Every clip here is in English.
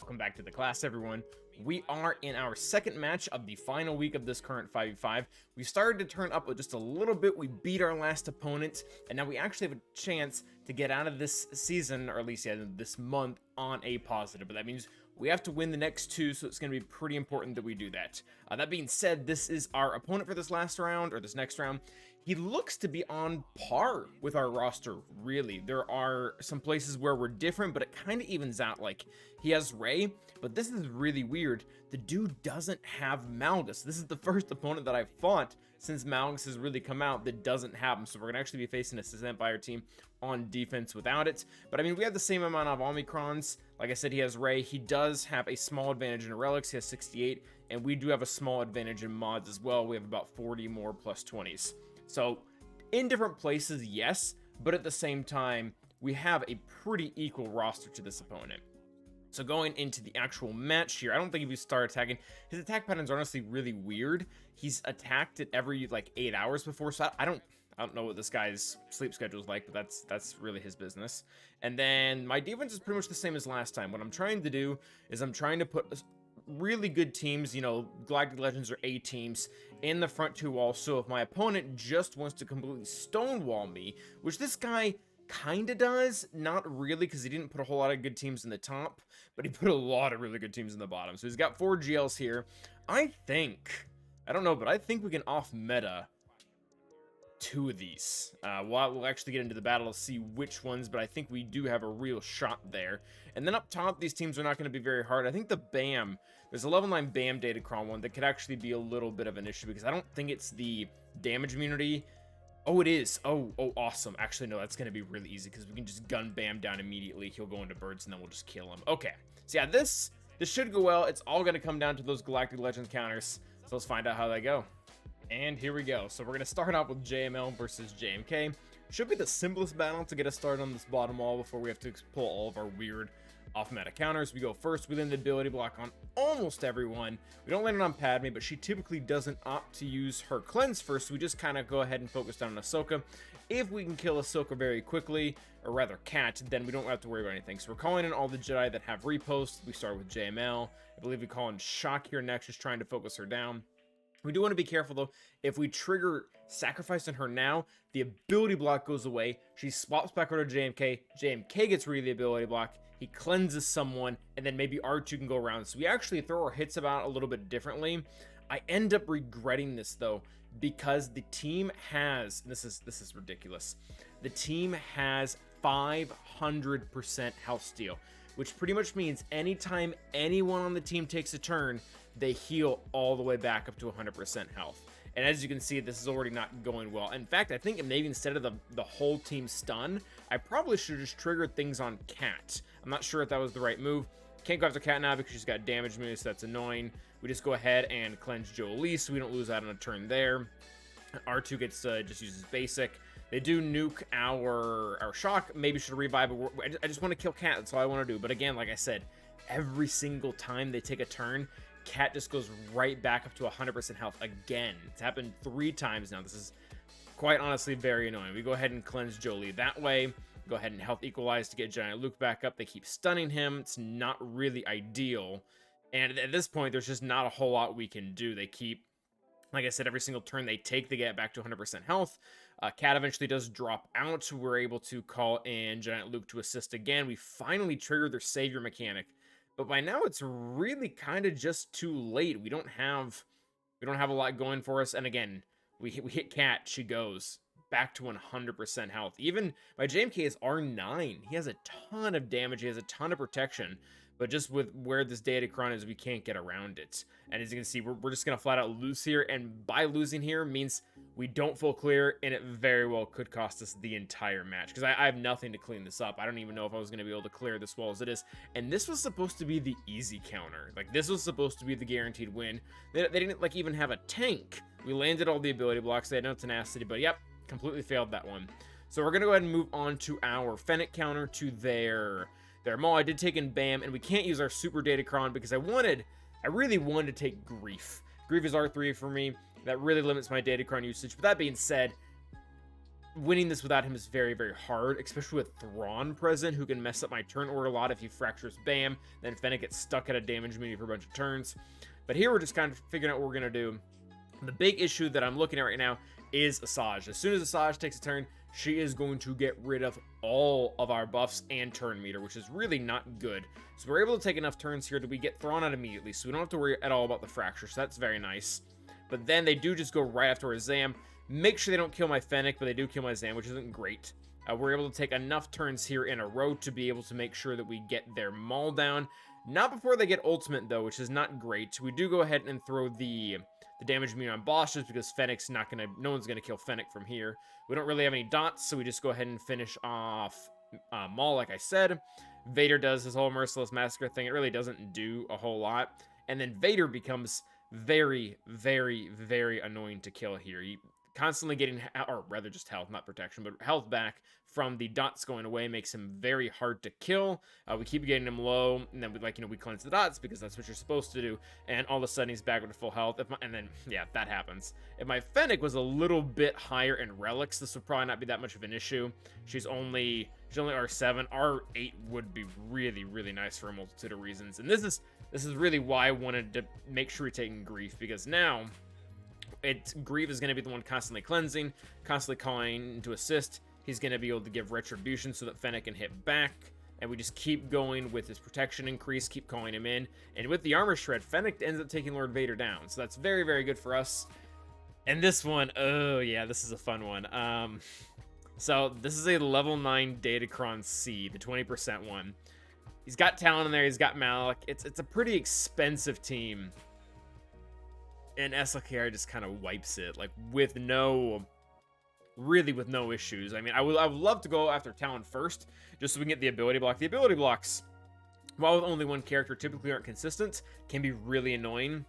Welcome back to the class, everyone. We are in our second match of the final week of this current 5v5. We started to turn up just a little bit. We beat our last opponent, and now we actually have a chance to get out of this season, or at least this month, on a positive. But that means we have to win the next two, so it's going to be pretty important that we do that. That being said, this is our opponent for this last round, or this next round. He looks to be on par with our roster, really. There are some places where we're different, but it kind of evens out. Like, he has Ray, but this is really weird. The dude doesn't have Malgus. This is the first opponent that I've fought since Malgus has really come out that doesn't have him. So we're going to actually be facing a Vampire team on defense without it. But I mean, we have the same amount of Omicrons. Like I said, he has Ray. He does have a small advantage in relics. He has 68, and we do have a small advantage in mods as well. We have about 40 more plus 20s. So in different places, yes, but at the same time, we have a pretty equal roster to this opponent. So going into the actual match here, I don't think if you start attacking, his attack patterns are honestly really weird. He's attacked it every like 8 hours before, so I don't know what this guy's sleep schedule is like, but that's really his business. And then my defense is pretty much the same as last time. What I'm trying to do is I'm trying to put really good teams, you know, Galactic Legends or A teams in the front two walls. So if my opponent just wants to completely stonewall me, which this guy kinda does, not really, because he didn't put a whole lot of good teams in the top, but he put a lot of really good teams in the bottom. So he's got 4 GLs here. I don't know, but I think we can off meta 2 of these. We'll actually get into the battle to see which ones, but I think we do have a real shot there. And then up top, these teams are not going to be very hard. I think the BAM, there's a level 9 BAM Datacron one that could actually be a little bit of an issue, because I don't think it's the damage immunity. Oh, it is. Oh, awesome. Actually, no, that's going to be really easy, because we can just gun BAM down immediately. He'll go into birds, and then we'll just kill him. Okay. So yeah, this should go well. It's all going to come down to those Galactic Legends counters. So let's find out how they go. And here we go. So we're going to start off with JML versus JMK. Should be the simplest battle to get us started on this bottom wall before we have to pull all of our weird off-meta counters. We go first within the ability block on almost everyone. We don't land it on Padme, but she typically doesn't opt to use her cleanse first, so we just kind of go ahead and focus down on Ahsoka. If we can kill Ahsoka very quickly, or rather Cat, then we don't have to worry about anything. So we're calling in all the Jedi that have reposts. We start with JML. I believe we call in Shock here next, just trying to focus her down. We do want to be careful, though. If we trigger Sacrifice on her now, the ability block goes away. She swaps back over to JMK. JMK gets rid of the ability block. He cleanses someone, and then maybe R2 can go around. So we actually throw our hits about a little bit differently. I end up regretting this, though, because the team has... This is ridiculous. The team has 500% health steal, which pretty much means anytime anyone on the team takes a turn, they heal all the way back up to 100% health. And as you can see, this is already not going well. In fact, I think maybe instead of the whole team stun, I probably should have just triggered things on Cat. I'm not sure if that was the right move. Can't go after Cat now because she's got damage moves, so that's annoying. We just go ahead and cleanse Jolie so we don't lose out on a turn there. R2 gets just uses basic. They do nuke our shock. Maybe should revive, but I just want to kill Cat. That's all I want to do. But again, like I said, every single time they take a turn, Cat just goes right back up to 100% health again. It's happened 3 times now. This is quite honestly very annoying. We go ahead and cleanse Jolie that way. Go ahead and health equalize to get Giant Luke back up. They keep stunning him. It's not really ideal. And at this point, there's just not a whole lot we can do. They keep, like I said, every single turn they take, they get back to 100% health. Cat eventually does drop out. We're able to call in Giant Luke to assist again. We finally trigger their savior mechanic. But by now, it's really kind of just too late. We don't have a lot going for us. And again, we hit Cat. She goes back to 100% health. Even my JMK is R9. He has a ton of damage. He has a ton of protection. But just with where this Datacron is, we can't get around it. And as you can see, we're just going to flat out lose here. And by losing here means we don't full clear, and it very well could cost us the entire match. Because I have nothing to clean this up. I don't even know if I was going to be able to clear this well as it is. And this was supposed to be the easy counter. Like, this was supposed to be the guaranteed win. They didn't, like, even have a tank. We landed all the ability blocks. They had no tenacity, but yep, completely failed that one. So we're going to go ahead and move on to our Fennec counter to their Maul. I did take in BAM, and we can't use our Super Datacron because I really wanted to take Grief. Grief is R3 for me. That really limits my Datacron usage. But that being said, winning this without him is very, very hard, especially with Thrawn present, who can mess up my turn order a lot. If he fractures, bam, then Fennec gets stuck at a damage meter for a bunch of turns. But here we're just kind of figuring out what we're going to do. The big issue that I'm looking at right now is Asajj. As soon as Asajj takes a turn, she is going to get rid of all of our buffs and turn meter, which is really not good. So we're able to take enough turns here that we get Thrawn out immediately, so we don't have to worry at all about the fracture, so that's very nice. But then they do just go right after our Zam. Make sure they don't kill my Fennec, but they do kill my Zam, which isn't great. We're able to take enough turns here in a row to be able to make sure that we get their Maul down. Not before they get ultimate, though, which is not great. We do go ahead and throw the damage meter on boss just because Fennec's not going to... No one's going to kill Fennec from here. We don't really have any dots, so we just go ahead and finish off Maul, like I said. Vader does his whole Merciless Massacre thing. It really doesn't do a whole lot. And then Vader becomes very, very, very annoying to kill here. He constantly getting, or rather just health, not protection, but health back from the dots going away makes him very hard to kill. We keep getting him low, and then we cleanse the dots because that's what you're supposed to do. And all of a sudden he's back with full health. And then yeah, that happens. If my Fennec was a little bit higher in relics, this would probably not be that much of an issue. She's only R7. R8 would be really, really nice for a multitude of reasons. And this is really why I wanted to make sure we're taking Grief, because now Grief is going to be the one constantly cleansing, constantly calling to assist. He's going to be able to give retribution so that Fennec can hit back. And we just keep going with his protection increase, keep calling him in. And with the armor shred, Fennec ends up taking Lord Vader down. So that's very, very good for us. And this one, oh yeah, this is a fun one. So this is a level 9 Datacron C, the 20% one. He's got Talon in there, he's got Malik. It's a pretty expensive team. And SLKR just kind of wipes it, like with no issues. I mean, I would love to go after Talon first, just so we can get the ability block. The ability blocks, while with only one character, typically aren't consistent, can be really annoying.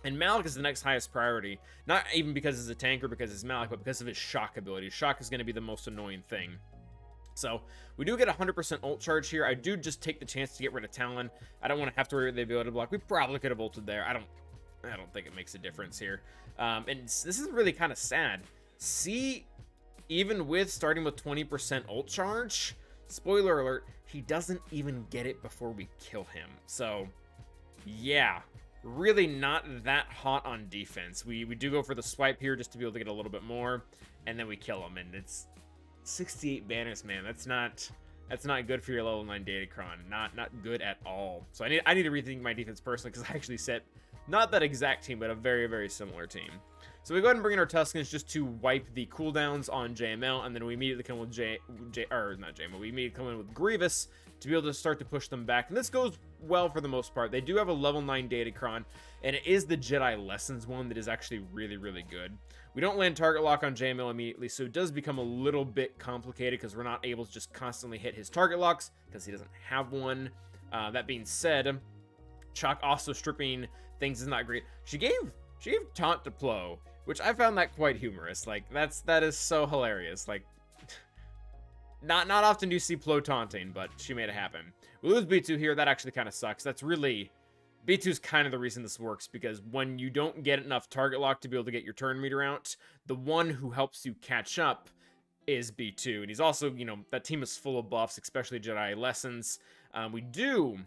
And Malik is the next highest priority, not even because he's a tank or because he's Malik, but because of his shock ability. Shock is going to be the most annoying thing. So we do get 100% ult charge here. I do just take the chance to get rid of Talon. I don't want to have to worry about the ability block. We probably could have ulted there. I don't think it makes a difference here. And this is really kind of sad. See, even with starting with 20% ult charge, spoiler alert, he doesn't even get it before we kill him. So yeah, really not that hot on defense. We do go for the swipe here just to be able to get a little bit more, and then we kill him. And it's 68 banners, man. That's not good for your level 9 Datacron. Not good at all. So I need to rethink my defense personally, because I actually set not that exact team, but a very, very similar team. So we go ahead and bring in our Tuscans just to wipe the cooldowns on JML, and then we immediately come with we immediately come in with Grievous to be able to start to push them back. And this goes well for the most part. They do have a level 9 Datacron, and it is the Jedi Lessons one that is actually really, really good. We don't land target lock on JML immediately, so it does become a little bit complicated because we're not able to just constantly hit his target locks because he doesn't have one. That being said, Chalk also stripping things is not great. She gave taunt to Plo, which I found that quite humorous. Like that is so hilarious. Like not often do you see Plo taunting, but she made it happen. We lose B2 here. That actually kind of sucks. That's really B2's kind of the reason this works, because when you don't get enough target lock to be able to get your turn meter out, the one who helps you catch up is B2. And he's also, that team is full of buffs, especially Jedi Lessons. We do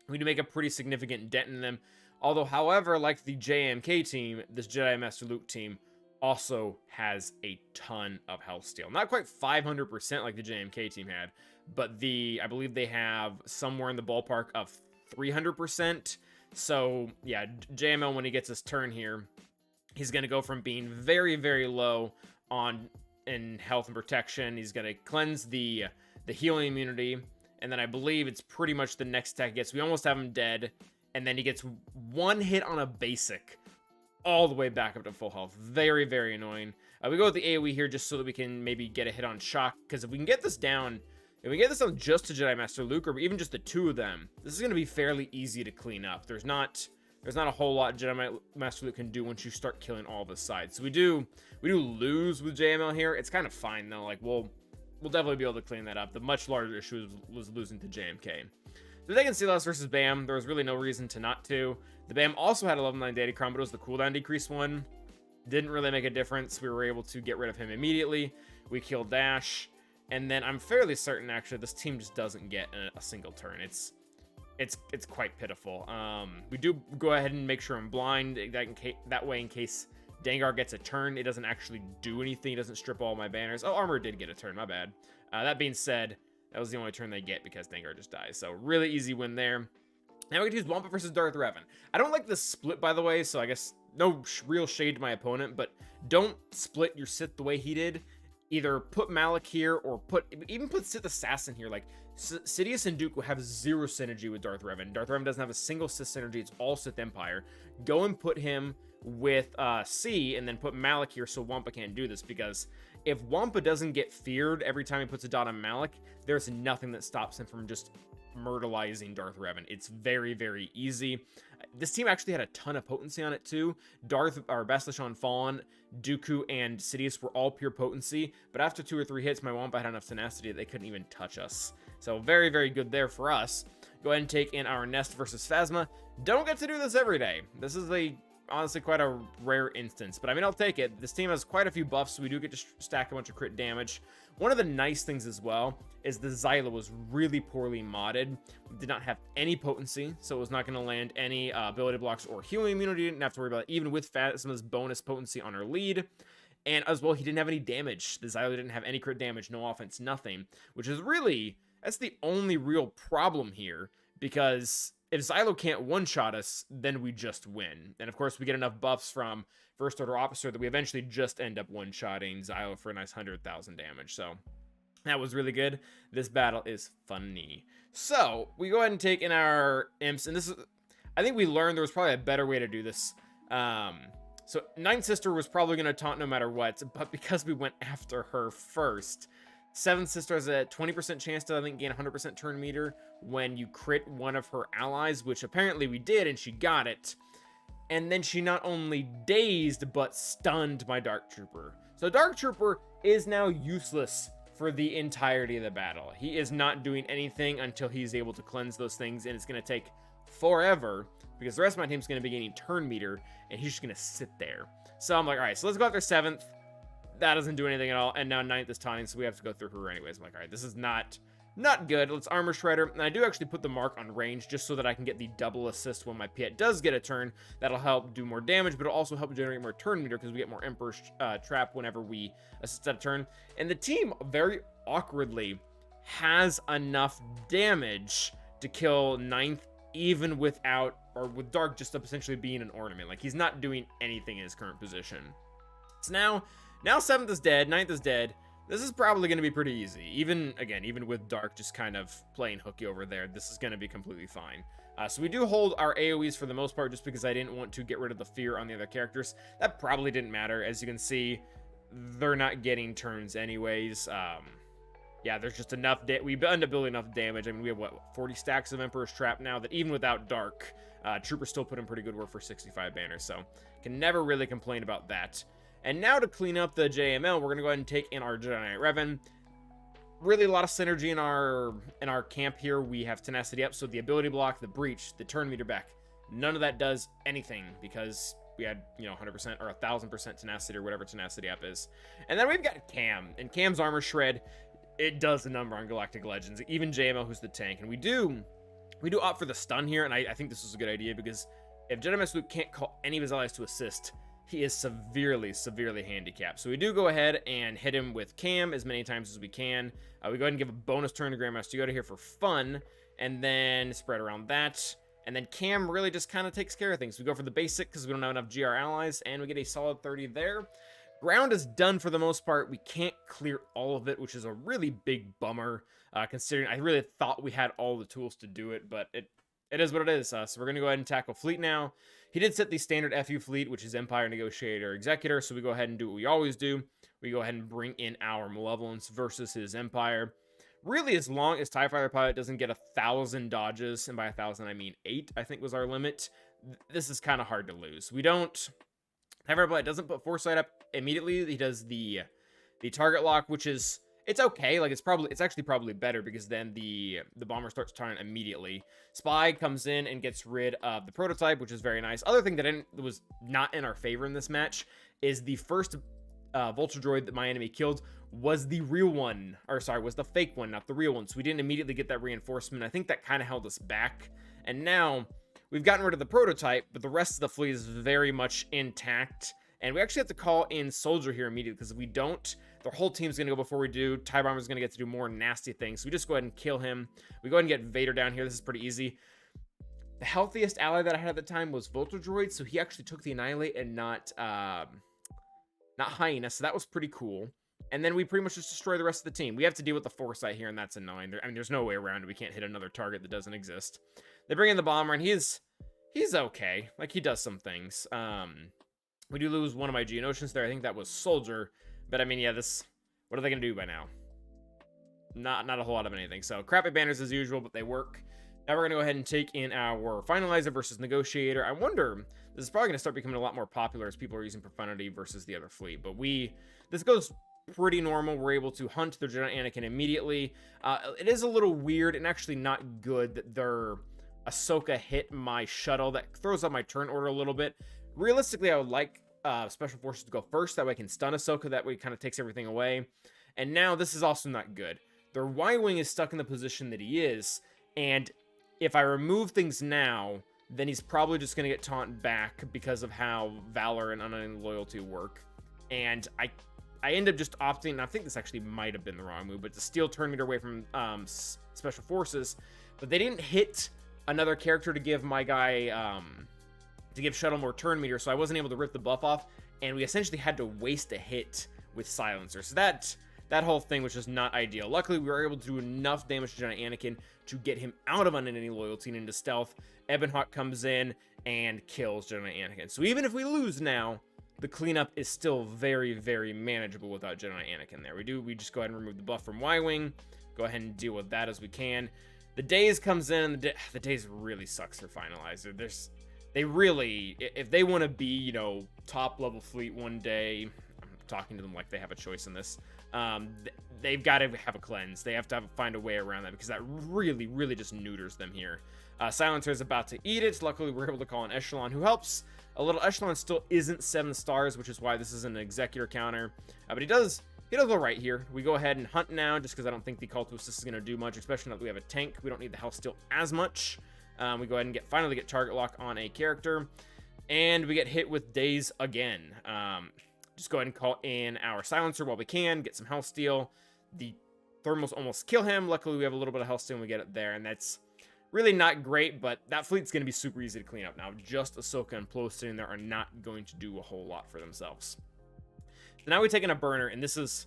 make a pretty significant dent in them. Although, however, like the JMK team, this Jedi Master Luke team also has a ton of health steal. Not quite 500% like the JMK team had, but I believe they have somewhere in the ballpark of 300%. So yeah, JML, when he gets his turn here, he's going to go from being very, very low in health and protection. He's going to cleanse the healing immunity, and then I believe it's pretty much the next attack he gets. We almost have him dead, and then he gets one hit on a basic all the way back up to full health. Very, very annoying. We go with the AoE here just so that we can maybe get a hit on Shock, because if we can get this down, just to Jedi Master Luke, or even just the two of them, this is going to be fairly easy to clean up. There's not a whole lot Jedi Master Luke can do once you start killing all the sides. So we do lose with JML here. It's kind of fine though. Like we'll definitely be able to clean that up. The much larger issue was losing to JMK. The Degan Sealos versus BAM, there was really no reason to not to. The BAM also had a level 9 Datacron, but it was the cooldown decrease one. Didn't really make a difference. We were able to get rid of him immediately. We killed Dash. And then I'm fairly certain, actually, this team just doesn't get a single turn. It's quite pitiful. We do go ahead and make sure I'm blind. That way, in case Dengar gets a turn, it doesn't actually do anything. It doesn't strip all my banners. Oh, Armor did get a turn. My bad. That being said, that was the only turn they get because Dengar just dies. So really easy win there. Now we get to use Wampa versus Drevan. I don't like this split, by the way, so I guess no real shade to my opponent, but don't split your Sith the way he did. Either put Malik here or even put Sith Assassin here. Like, Sidious and Dooku have zero synergy with Darth Revan. Darth Revan doesn't have a single Sith synergy. It's all Sith Empire. Go and put him with C, and then put Malik here so Wampa can't do this, because if Wampa doesn't get feared every time he puts a dot on Malik, there's nothing that stops him from just murderizing Darth Revan. It's very, very easy. This team actually had a ton of potency on it too. Bastila Shan Fallen, Dooku, and Sidious were all pure potency, but after 2 or 3 hits, my Wampa had enough tenacity that they couldn't even touch us. So very, very good there for us. Go ahead and take in our Nest versus Phasma. Don't get to do this every day. This is honestly quite a rare instance, but I mean, I'll take it. This team has quite a few buffs, so we do get to stack a bunch of crit damage. One of the nice things as well is the Xyla was really poorly modded. We did not have any potency, so it was not going to land any ability blocks or healing immunity. Didn't have to worry about it, even with Phasma's bonus potency on our lead. And as well, he didn't have any damage. The Xyla didn't have any crit damage, no offense, nothing, which is really, that's the only real problem here, because if Xylo can't one-shot us, then we just win. And of course, we get enough buffs from First Order Officer that we eventually just end up one-shotting Xylo for a nice 100,000 damage. So that was really good. This battle is funny. So we go ahead and take in our Imps, and this is, I think we learned there was probably a better way to do this. So Ninth Sister was probably going to taunt no matter what, but because we went after her first, Seventh Sister has a 20% chance to, I think, gain 100% turn meter when you crit one of her allies, which apparently we did, and she got it. And then she not only dazed, but stunned my Dark Trooper. So Dark Trooper is now useless for the entirety of the battle. He is not doing anything until he's able to cleanse those things, and it's going to take forever, because the rest of my team's going to be gaining turn meter, and he's just going to sit there. So I'm like, all right, so let's go after 7th. That doesn't do anything at all, and now 9th is taunting, so we have to go through her anyways. I'm like, all right, this is not good. Let's Armor Shredder, and I do actually put the mark on range just so that I can get the double assist when my Piet does get a turn. That'll help do more damage, but it'll also help generate more turn meter because we get more Emperor's Trap whenever we assist at a turn. And the team, very awkwardly, has enough damage to kill 9th, even without, or with Dark just essentially being an ornament. Like, he's not doing anything in his current position. So now 7th is dead, 9th is dead. This is probably going to be pretty easy. Even with Dark just kind of playing hooky over there, this is going to be completely fine. So we do hold our AoEs for the most part, just because I didn't want to get rid of the fear on the other characters. That probably didn't matter. As you can see, they're not getting turns anyways. Yeah, there's just enough, we end up building enough damage. I mean, we have, what, 40 stacks of Emperor's Trap now, that even without Dark, Troopers still put in pretty good work for 65 banners, so can never really complain about that. And now to clean up the JML, we're going to go ahead and take in our Jedi Knight Revan. Really a lot of synergy in our camp here. We have tenacity up, so the ability block, the breach, the turn meter back, none of that does anything because we had, 100% or 1,000% tenacity or whatever tenacity up is. And then we've got Cam, and Cam's Armor Shred, it does the number on Galactic Legends, even JML, who's the tank. And we do opt for the stun here, and I think this is a good idea, because if Jedi Master Luke can't call any of his allies to assist, he is severely, severely handicapped. So we do go ahead and hit him with Cam as many times as we can. We go ahead and give a bonus turn to Grandmaster Yoda here for fun, and then spread around that. And then Cam really just kind of takes care of things. We go for the basic because we don't have enough GR allies, and we get a solid 30 there. Ground is done for the most part. We can't clear all of it, which is a really big bummer, considering I really thought we had all the tools to do it, but it is what it is. So we're going to go ahead and tackle Fleet now. He did set the standard FU Fleet, which is Empire, Negotiator, Executor, so we go ahead and do what we always do. We go ahead and bring in our Malevolence versus his Empire. Really, as long as TIE Fighter Pilot doesn't get 1,000 dodges, and by 1,000 I mean 8, I think was our limit, this is kind of hard to lose. We don't... TIE Fighter Pilot doesn't put Foresight up immediately. He does the target lock, which is... It's okay, like it's actually probably better, because then the bomber starts turning immediately. Spy comes in and gets rid of the prototype, which is very nice. Other thing that was not in our favor in this match is the first Vulture droid that my enemy killed was the real one, or sorry, was the fake one, not the real one. So we didn't immediately get that reinforcement. I think that kind of held us back. And now we've gotten rid of the prototype, but the rest of the fleet is very much intact. And we actually have to call in Soldier here immediately, because if we don't, the whole team's going to go before we do. TIE Bomber's going to get to do more nasty things. So we just go ahead and kill him. We go ahead and get Vader down here. This is pretty easy. The healthiest ally that I had at the time was Vulture droid, so he actually took the Annihilate and not Hyena, so that was pretty cool. And then we pretty much just destroy the rest of the team. We have to deal with the Foresight here, and that's annoying. I mean, there's no way around it. We can't hit another target that doesn't exist. They bring in the Bomber, and he's okay. Like, he does some things. We do lose one of my Geonosians there. I think that was Soldier. But, I mean, yeah, what are they going to do by now? Not a whole lot of anything. So, crappy banners as usual, but they work. Now we're going to go ahead and take in our Finalizer versus Negotiator. I wonder, this is probably going to start becoming a lot more popular as people are using Profundity versus the other fleet. But this goes pretty normal. We're able to hunt their Jedi Anakin immediately. It is a little weird and actually not good that their Ahsoka hit my shuttle. That throws up my turn order a little bit. Realistically, I would like Special Forces to go first. That way I can stun Ahsoka. That way it kind of takes everything away. And now this is also not good. Their Y-Wing is stuck in the position that he is. And if I remove things now, then he's probably just going to get taunted back because of how Valor and Unending Loyalty work. And I end up just opting, and I think this actually might have been the wrong move, but to steal turn meter away from Special Forces. But they didn't hit another character to give my guy, to give Shuttle more turn meter, so I wasn't able to rip the buff off, and we essentially had to waste a hit with Silencer. So that whole thing was just not ideal. Luckily, we were able to do enough damage to Jedi Anakin to get him out of Unending Loyalty and into stealth. Ebonhawk comes in and kills Jedi Anakin. So even if we lose now, the cleanup is still very, very manageable without Jedi Anakin there. We just go ahead and remove the buff from Y-Wing, go ahead and deal with that as we can. The Daze comes in, and the Daze really sucks for Finalizer. They really, if they want to be, you know, top level fleet one day, I'm talking to them like they have a choice in this. They've got to have a cleanse. They have to find a way around that, because that really, really just neuters them here. Silencer is about to eat it. Luckily, we're able to call an Echelon who helps. A little Echelon still isn't 7 stars, which is why this is an Executor counter. But he does all right here. We go ahead and hunt now, just because I don't think the Call to Assist is going to do much, especially now that we have a tank. We don't need the health steal as much. We go ahead and finally get target lock on a character. And we get hit with Daze again. Just go ahead and call in our Silencer while we can, get some health steal. The thermals almost kill him. Luckily, we have a little bit of health steal and we get it there, and that's really not great, but that fleet's going to be super easy to clean up now. Just Ahsoka and Plo sitting there are not going to do a whole lot for themselves. So now we take in a burner, and this is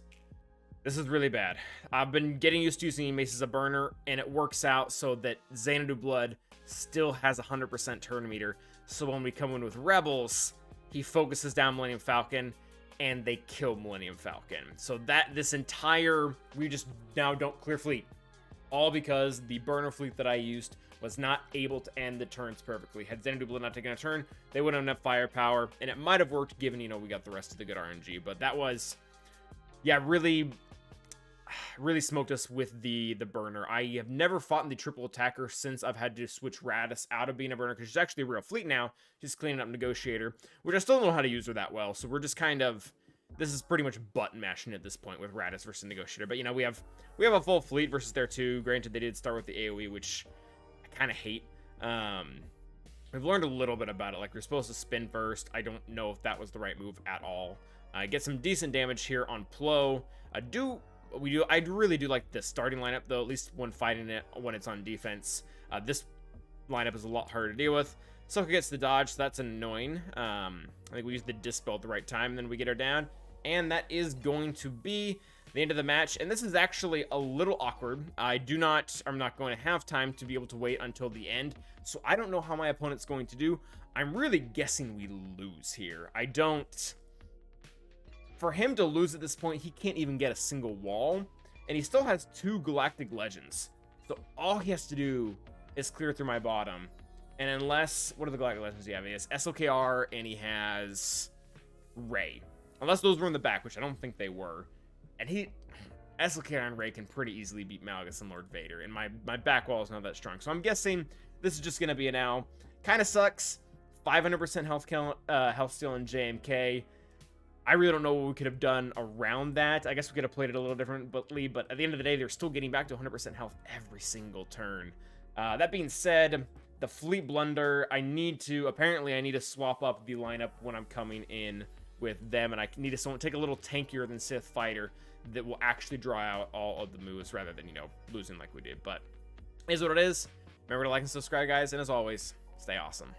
really bad. I've been getting used to using Mace as a burner, and it works out so that Xanadu Blood still has 100% turn meter. So when we come in with Rebels, he focuses down Millennium Falcon, and they kill Millennium Falcon. So we just now don't clear fleet. All because the burner fleet that I used was not able to end the turns perfectly. Had Xanadu Blood not taken a turn, they wouldn't have enough firepower, and it might have worked given, you know, we got the rest of the good RNG. But that was, yeah, really smoked us with the burner. I have never fought in the triple attacker since I've had to switch Radis out of being a burner, because she's actually a real fleet now. She's cleaning up Negotiator, which I still don't know how to use her that well. So we're just kind of, this is pretty much button mashing at this point with Radis versus Negotiator. But, you know, we have a full fleet versus their two. Granted, they did start with the AoE, which I kind of hate. We've learned a little bit about it. Like, we're supposed to spin first. I don't know if that was the right move at all. Get some decent damage here on Plo. I really do like the starting lineup, though, at least when fighting it, when it's on defense. This lineup is a lot harder to deal with. Ahsoka gets the dodge, so that's annoying. I think we used the Dispel at the right time, and then we get her down. And that is going to be the end of the match. And this is actually a little awkward. I'm not going to have time to be able to wait until the end. So I don't know how my opponent's going to do. I'm really guessing we lose here. For him to lose at this point, he can't even get a single wall. And he still has 2 Galactic Legends. So all he has to do is clear through my bottom. And unless, what are the Galactic Legends he has? He has SLKR and he has Rey. Unless those were in the back, which I don't think they were. And SLKR and Rey can pretty easily beat Malgus and Lord Vader. And my back wall is not that strong. So I'm guessing this is just going to be an L. Kind of sucks. 500% health steal in JMK. I really don't know what we could have done around that. I guess we could have played it a little differently, but at the end of the day, they're still getting back to 100% health every single turn. That being said, the fleet blunder, apparently I need to swap up the lineup when I'm coming in with them, and I need to take a little tankier than Sith fighter that will actually draw out all of the moves rather than, losing like we did. But it is what it is. Remember to like and subscribe, guys, and as always, stay awesome.